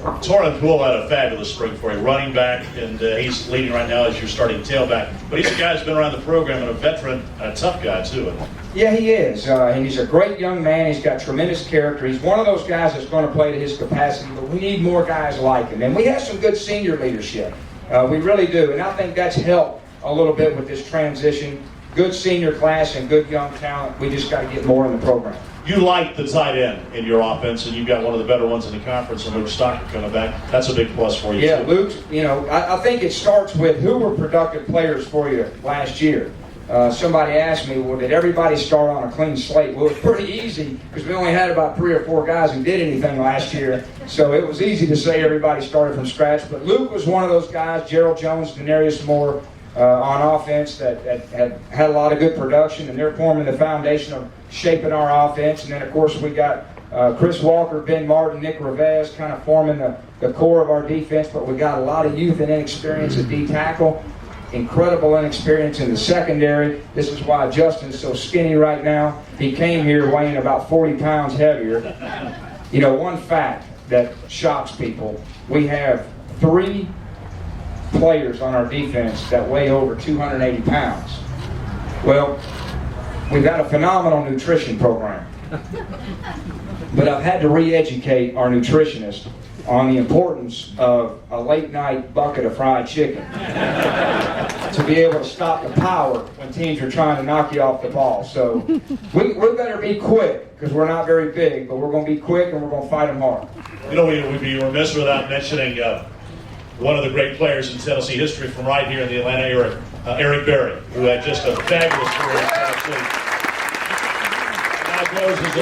Torrin Poole had a fabulous spring for you, running back, and he's leading right now as your starting tailback. But he's a guy who's been around the program and a veteran, and a tough guy too. Yeah, he is. And he's a great young man. He's got tremendous character. He's one of those guys that's going to play to his capacity, but we need more guys like him. And we have some good senior leadership. We really do. And I think that's helped a little bit with this transition. Good senior class and good young talent. We just got to get more in the program. You like the tight end in your offense, and you've got one of the better ones in the conference, and Luke Stocker coming back. That's a big plus for you, yeah, too. Luke, I think it starts with who were productive players for you last year. Somebody asked me, well, did everybody start on a clean slate? Well, it's pretty easy because we only had about 3 or 4 guys who did anything last year. So it was easy to say everybody started from scratch. But Luke was one of ththose guys, Gerald Jones, Denarius Moore, on offense that had a lot of good production, and they're forming the foundation of shaping our offense. And then, of course, we got Chris Walker, Ben Martin, Nick Revez kind of forming the core of our defense. But we got a lot of youth and inexperience at D-tackle. Incredible inexperience in the secondary. This is why Justin's so skinny right now. He came here weighing about 40 pounds heavier. One fact that shocks people, we have 3 players on our defense that weigh over 280 pounds. Well, we've got a phenomenal nutrition program. But I've had to re-educate our nutritionist on the importance of a late night bucket of fried chicken to be able to stop the power when teams are trying to knock you off the ball. So we better be quick because we're not very big, but we're going to be quick and we're going to fight them hard. We'd be remiss without mentioning one of the great players in Tennessee history from right here in the Atlanta area, Eric Berry, who had just a fabulous career in Tennessee. Now goes as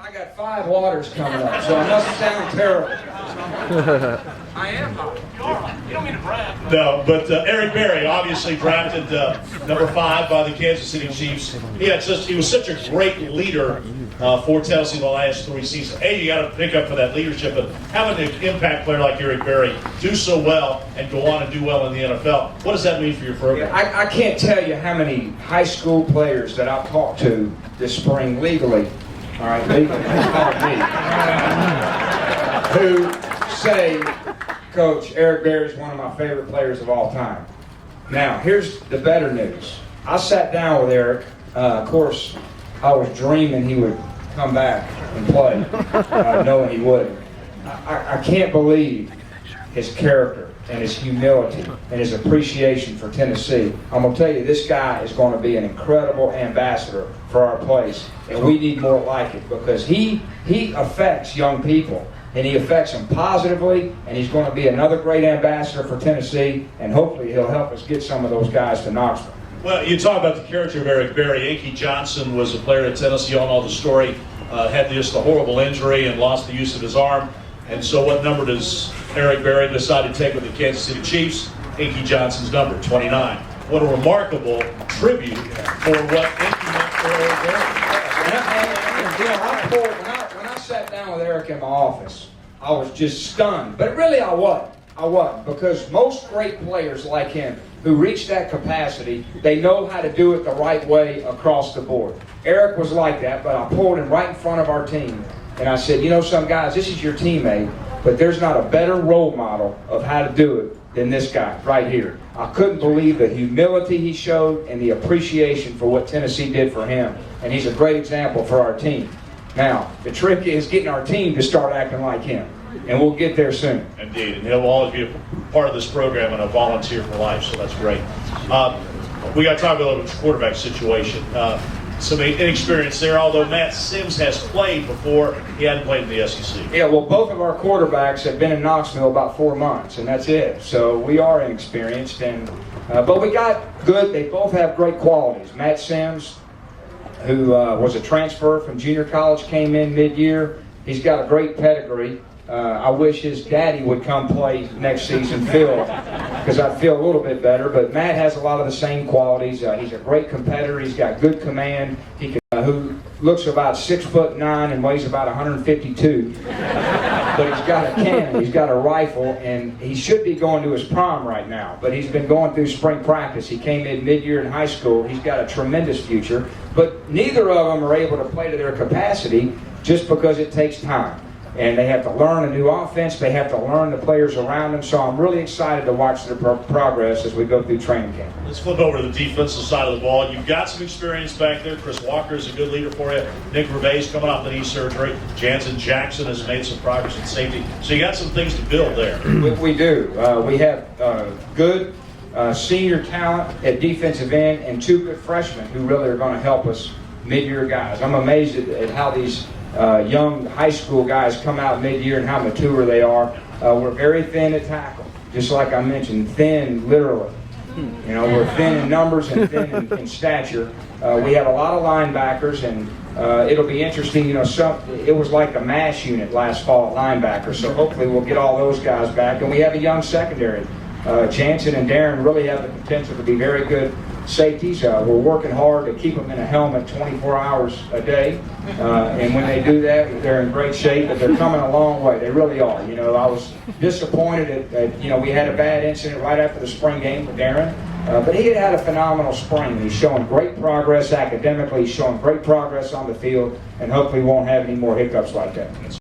I got 5 waters coming up, so I must sound terrible. I am hot. You are hot. You don't mean to brag. No, but Eric Berry, obviously drafted number 5 by the Kansas City Chiefs. He was such a great leader for Tennessee the last 3 seasons. You got to pick up for that leadership, but having an impact player like Eric Berry do so well and go on and do well in the NFL, what does that mean for your program? I can't tell you how many high school players that I've talked to this spring legally, all right, legally, who say, Coach, Eric Berry is one of my favorite players of all time. Now, here's the better news. I sat down with Eric. Of course, I was dreaming he would come back and play, knowing he wouldn't. I can't believe his character and his humility and his appreciation for Tennessee. I'm going to tell you, this guy is going to be an incredible ambassador for our place, and we need more like it because he affects young people. And he affects them positively, and he's going to be another great ambassador for Tennessee, and hopefully he'll help us get some of those guys to Knoxville. Well, you talk about the character of Eric Berry. Inky Johnson was a player at Tennessee. You all know the story. Had just a horrible injury and lost the use of his arm. And so what number does Eric Berry decide to take with the Kansas City Chiefs? Inky Johnson's number, 29. What a remarkable tribute for what Inky meant for Eric Berry. When I sat down with Eric in my office, I was just stunned. But really I wasn't, because most great players like him who reach that capacity, they know how to do it the right way across the board. Eric was like that, but I pulled him right in front of our team, and I said, some guys, this is your teammate, but there's not a better role model of how to do it than this guy right here. I couldn't believe the humility he showed and the appreciation for what Tennessee did for him, and he's a great example for our team. Now, the trick is getting our team to start acting like him, and we'll get there soon. Indeed, and he'll always be a part of this program and a volunteer for life, so that's great. We got to talk about the quarterback situation. Some inexperience there, although Matt Sims has played before. He hadn't played in the SEC. Yeah, well, both of our quarterbacks have been in Knoxville about 4 months, and that's it. So we are inexperienced, but we got good. They both have great qualities. Matt Sims, who was a transfer from junior college, came in mid-year. He's got a great pedigree. I wish his daddy would come play next season, Phil, because I'd feel a little bit better. But Matt has a lot of the same qualities. He's a great competitor. He's got good command. He can, who looks about 6'9" and weighs about 152. But he's got a cannon. He's got a rifle, and he should be going to his prime right now. But he's been going through spring practice. He came in mid-year in high school. He's got a tremendous future. But neither of them are able to play to their capacity just because it takes time. And they have to learn a new offense. They have to learn the players around them. So I'm really excited to watch their progress as we go through training camp. Let's flip over to the defensive side of the ball. You've got some experience back there. Chris Walker is a good leader for you. Nick Gervais coming off the knee surgery. Jansen Jackson has made some progress in safety. So you got some things to build there. We do. We have good senior talent at defensive end and 2 good freshmen who really are going to help us mid-year guys. I'm amazed at how these young high school guys come out mid-year and how mature they are. We're very thin at tackle, just like I mentioned, thin literally. You know, we're thin in numbers and thin in stature. We have a lot of linebackers, and it'll be interesting. You know, it was like the MASH unit last fall at linebacker, so hopefully we'll get all those guys back. And we have a young secondary. Jansen and Darren really have the potential to be very good safeties. We're working hard to keep them in a helmet 24 hours a day. And when they do that, they're in great shape, but they're coming a long way. They really are. You know, I was disappointed at we had a bad incident right after the spring game for Darren. But he had a phenomenal spring. He's showing great progress academically. He's showing great progress on the field, and hopefully won't have any more hiccups like that.